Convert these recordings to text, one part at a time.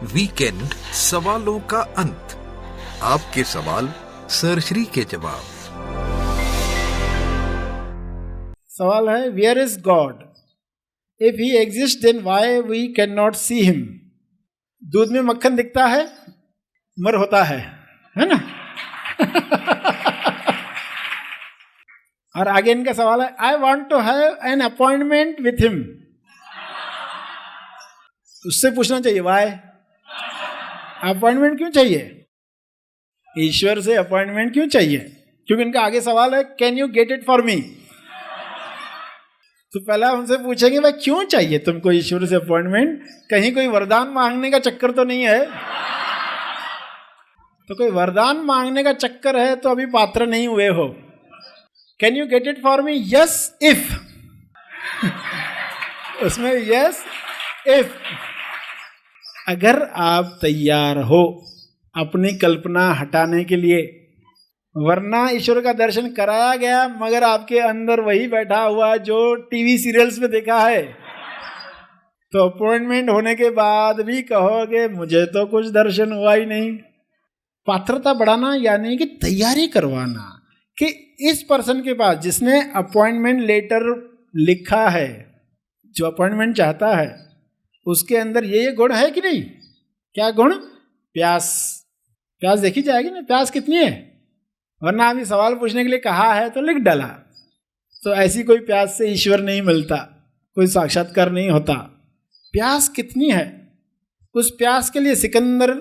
Weekend सवालों का अंत। आपके सवाल सर श्री के जवाब। सवाल है, where is God? If he exist then why we can not see him? दूध में मक्खन दिखता है मर होता है ना? और आगे इनका सवाल है, I want to have an appointment with him. उससे पूछना चाहिए वाई, अपॉइंटमेंट क्यों चाहिए? ईश्वर से अपॉइंटमेंट क्यों चाहिए? क्योंकि इनका आगे सवाल है, can you get it for me? तो पहला उनसे पूछेंगे, भाई क्यों चाहिए तुमको ईश्वर से अपॉइंटमेंट? कहीं कोई वरदान मांगने का चक्कर तो नहीं है? तो कोई वरदान मांगने का चक्कर है तो अभी पात्र नहीं हुए हो। Can you get it for me? Yes if. उसमें यस इफ, अगर आप तैयार हो अपनी कल्पना हटाने के लिए, वरना ईश्वर का दर्शन कराया गया मगर आपके अंदर वही बैठा हुआ जो टीवी सीरियल्स में देखा है, तो अपॉइंटमेंट होने के बाद भी कहोगे मुझे तो कुछ दर्शन हुआ ही नहीं। पात्रता बढ़ाना यानी कि तैयारी करवाना कि इस पर्सन के पास जिसने अपॉइंटमेंट लेटर लिखा है, जो अपॉइंटमेंट चाहता है, उसके अंदर ये गुण है कि नहीं? क्या गुण? प्यास देखी जाएगी ना, प्यास कितनी है? वरना अभी सवाल पूछने के लिए कहा है तो लिख डाला। तो ऐसी कोई प्यास से ईश्वर नहीं मिलता, कोई साक्षात्कार नहीं होता। प्यास कितनी है? उस प्यास के लिए सिकंदर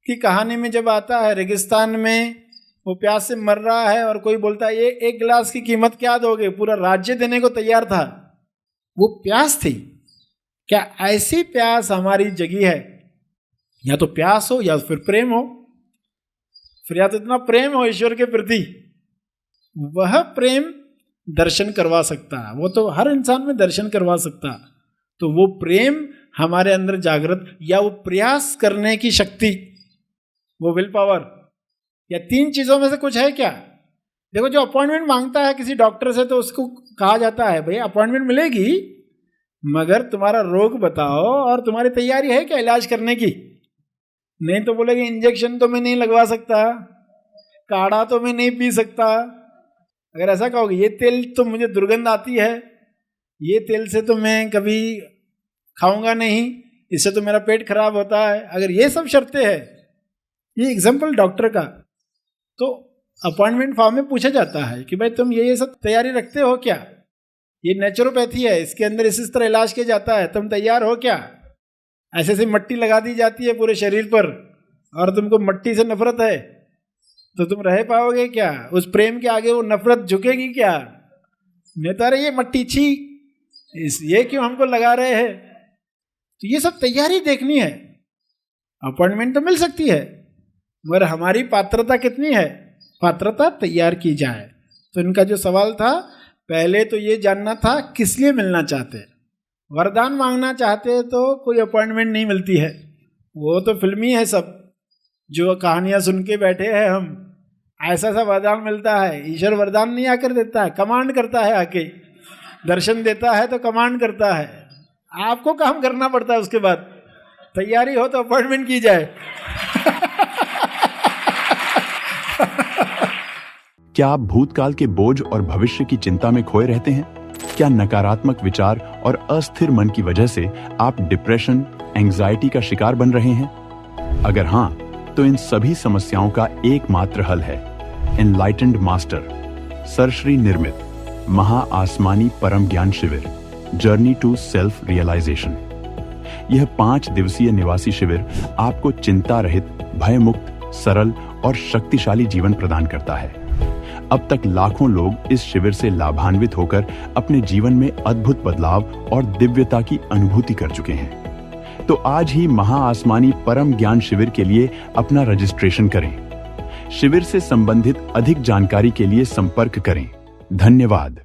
की कहानी में जब आता है, रेगिस्तान में वो प्यास से मर रहा है और कोई बोलता है ये एक गिलास की कीमत क्या दोगे? पूरा राज्य देने को तैयार था। वो प्यास थी। क्या ऐसी प्यास हमारी जगी है? या तो प्यास हो या फिर प्रेम हो, फिर या तो इतना प्रेम हो ईश्वर के प्रति, वह प्रेम दर्शन करवा सकता है। वो तो हर इंसान में दर्शन करवा सकता। तो वो प्रेम हमारे अंदर जागृत, या वो प्रयास करने की शक्ति, वो विल पावर, या तीन चीजों में से कुछ है क्या? देखो, जो अपॉइंटमेंट मांगता है किसी डॉक्टर से तो उसको कहा जाता है भाई अपॉइंटमेंट मिलेगी मगर तुम्हारा रोग बताओ और तुम्हारी तैयारी है क्या इलाज करने की। नहीं तो बोलेगे इंजेक्शन तो मैं नहीं लगवा सकता, काढ़ा तो मैं नहीं पी सकता। अगर ऐसा कहोगे ये तेल तो मुझे दुर्गंध आती है, ये तेल से तो मैं कभी खाऊंगा नहीं, इससे तो मेरा पेट खराब होता है, अगर ये सब शर्तें हैं, ये एग्जाम्पल डॉक्टर का, तो अपॉइंटमेंट फॉर्म में पूछा जाता है कि भाई तुम ये सब तैयारी रखते हो क्या? ये नेचुरोपैथी है, इसके अंदर इस तरह इलाज किया जाता है, तुम तैयार हो क्या? ऐसे से मट्टी लगा दी जाती है पूरे शरीर पर और तुमको मट्टी से नफरत है तो तुम रह पाओगे क्या? उस प्रेम के आगे वो नफरत झुकेगी क्या? नहीं तो अरे ये मट्टी छी, ये क्यों हमको लगा रहे हैं? तो ये सब तैयारी देखनी है। अपॉइंटमेंट तो मिल सकती है मगर हमारी पात्रता कितनी है? पात्रता तैयार की जाए। तो इनका जो सवाल था, पहले तो ये जानना था किस लिए मिलना चाहते। वरदान मांगना चाहते तो कोई अपॉइंटमेंट नहीं मिलती है, वो तो फिल्मी है सब, जो कहानियां सुन के बैठे हैं हम। ऐसा सा वरदान मिलता है। ईश्वर वरदान नहीं आकर देता है, कमांड करता है, आके दर्शन देता है तो कमांड करता है। आपको काम करना पड़ता है। उसके बाद तैयारी हो तो अपॉइंटमेंट की जाए। क्या आप भूतकाल के बोझ और भविष्य की चिंता में खोए रहते हैं? क्या नकारात्मक विचार और अस्थिर मन की वजह से आप डिप्रेशन, एंजाइटी का शिकार बन रहे हैं? अगर हां, तो इन सभी समस्याओं का एकमात्र हल है एनलाइटेंड मास्टर सर श्री निर्मित महा आसमानी परम ज्ञान शिविर, जर्नी टू सेल्फ रियलाइजेशन। यह 5 दिवसीय निवासी शिविर आपको चिंता रहित, भयमुक्त, सरल और शक्तिशाली जीवन प्रदान करता है। अब तक लाखों लोग इस शिविर से लाभान्वित होकर अपने जीवन में अद्भुत बदलाव और दिव्यता की अनुभूति कर चुके हैं। तो आज ही महा आसमानी परम ज्ञान शिविर के लिए अपना रजिस्ट्रेशन करें। शिविर से संबंधित अधिक जानकारी के लिए संपर्क करें। धन्यवाद।